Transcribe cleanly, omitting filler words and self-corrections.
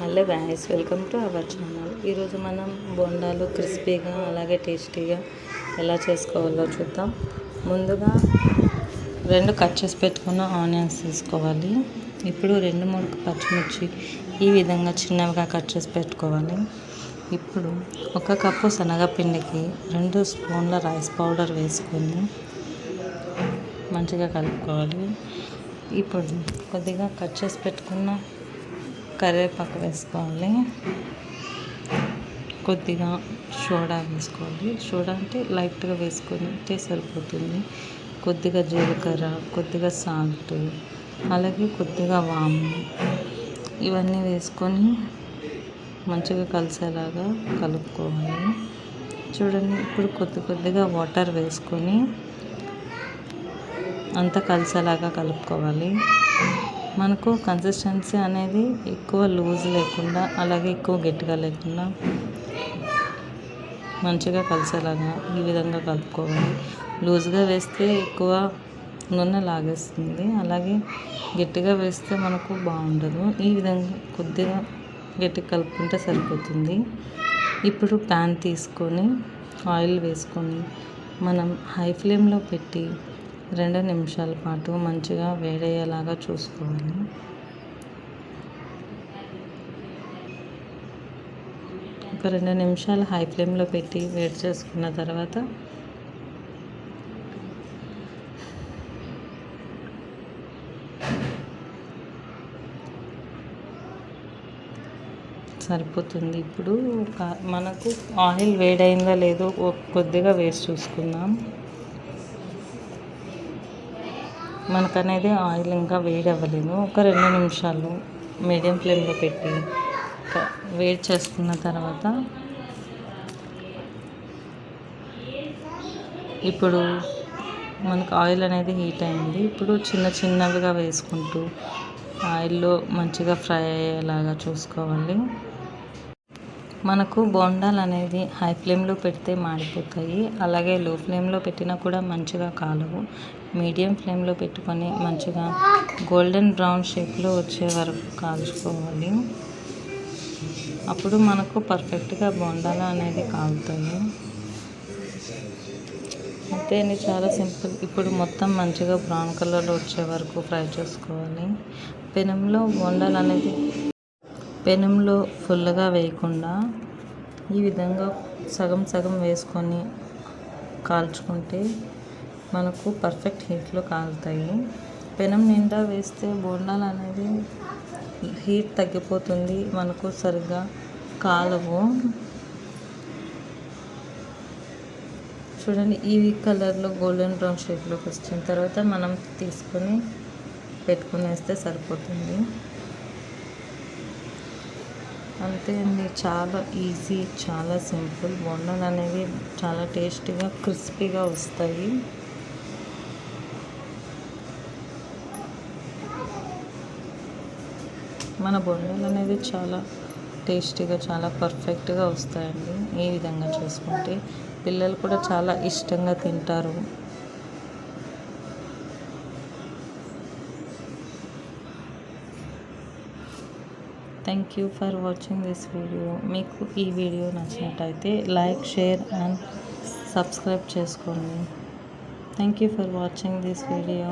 Hello guys, welcome to our channel. ఈరోజు మనం బొండాలు క్రిస్పీగా అలాగే టేస్టీగా ఎలా చేసుకోవాలో చూద్దాం. ముందుగా 2 కట్ చేసి పెట్టుకున్న ఆనియన్స్ తీసుకోవాలి. ఇప్పుడు 2-3 పచ్చిమిర్చి ఈ విధంగా చిన్నవిగా కట్ చేసి పెట్టుకోవాలి. ఇప్పుడు 1 కప్పు శనగపిండికి 2 స్పూన్ల రైస్ పౌడర్ వేసుకొని మంచిగా కలుపుకోవాలి. ఇప్పుడు కొద్దిగా కట్ చేసి పెట్టుకున్న కరివేపాకు వేసుకోవాలి. కొద్దిగా సోడా వేసుకోవాలి. సోడా అంటే లైట్గా వేసుకుంటే సరిపోతుంది. కొద్దిగా జీలకర్ర, కొద్దిగా సాల్ట్, అలాగే కొద్దిగా వాము ఇవన్నీ వేసుకొని మంచిగా కలిసేలాగా కలుపుకోవాలి. చూడండి, ఇప్పుడు కొద్దిగా వాటర్ వేసుకొని అంతా కలిసేలాగా కలుపుకోవాలి. మనకు కన్సిస్టెన్సీ అనేది ఎక్కువ లూజ్ లేకుండా అలాగే ఎక్కువ గట్టిగా లేకుండా మంచిగా కలిసేలాగా ఈ విధంగా కలుపుకోవాలి. లూజ్గా వేస్తే ఎక్కువ నూనె లాగేస్తుంది, అలాగే గట్టిగా వేస్తే మనకు బాగుండదు. ఈ విధంగా కొద్దిగా గట్టిగా కలుపుకుంటే సరిపోతుంది. ఇప్పుడు ప్యాన్ తీసుకొని ఆయిల్ వేసుకొని మనం హై ఫ్లేమ్లో పెట్టి 2 నిమిషాల పాటు మంచిగా వేడయ్యేలాగా చూసుకోవాలి. ఒక 2 నిమిషాలు హై ఫ్లేమ్లో పెట్టి వేడి చేసుకున్న తర్వాత సరిపోతుంది. ఇప్పుడు మనకు ఆయిల్ వేడైందో లేదో కొద్దిగా వేసి చూసుకుందాం. మనకనేది ఆయిల్ ఇంకా వేడి అవ్వలేదు. ఒక 2 నిమిషాలు మీడియం ఫ్లేమ్లో పెట్టి వేడి చేసుకున్న తర్వాత ఇప్పుడు మనకు ఆయిల్ అనేది హీట్ అయింది. ఇప్పుడు చిన్నవిగా వేసుకుంటూ ఆయిల్లో మంచిగా ఫ్రై అయ్యేలాగా చూసుకోవాలి. మనకు బోండాలు అనేది హై ఫ్లేమ్లో పెడితే మాడిపోతాయి, అలాగే లో ఫ్లేమ్లో పెట్టినా కూడా మంచిగా కాలవు. మీడియం ఫ్లేమ్లో పెట్టుకొని మంచిగా గోల్డెన్ బ్రౌన్ షేప్లో వచ్చే వరకు కాల్చుకోవాలి. అప్పుడు మనకు పర్ఫెక్ట్గా బోండాలు అనేది కాలుతాయి. అంతే అండి, చాలా సింపుల్. ఇప్పుడు మొత్తం మంచిగా బ్రౌన్ కలర్లో వచ్చే వరకు ఫ్రై చేసుకోవాలి. పెనంలో బోండాలు అనేది పెనంలో ఫుల్గా వేయకుండా ఈ విధంగా సగం వేసుకొని కాల్చుకుంటే మనకు పర్ఫెక్ట్ హీట్లో కాలుతాయి. పెనం నిండా వేస్తే బోండాలు అనేది హీట్ తగ్గిపోతుంది, మనకు సరిగ్గా కాలవు. చూడండి, ఈ కలర్లో గోల్డెన్ బ్రౌన్ షేప్లోకి వచ్చిన తర్వాత మనం తీసుకొని పెట్టుకునేస్తే సరిపోతుంది. అంతే అండి, చాలా ఈజీ, చాలా సింపుల్. బోండాలు అనేవి చాలా టేస్టీగా క్రిస్పీగా వస్తాయి. మన బోండాలు అనేది చాలా టేస్టీగా చాలా పర్ఫెక్ట్గా వస్తాయండి. ఈ విధంగా చేసుకుంటే పిల్లలు కూడా చాలా ఇష్టంగా తింటారు. Thank you for watching this video. మీకు ఈ వీడియో నచ్చినట్టయితే లైక్, షేర్ అండ్ సబ్స్క్రైబ్ చేసుకోండి. Thank you for watching this video.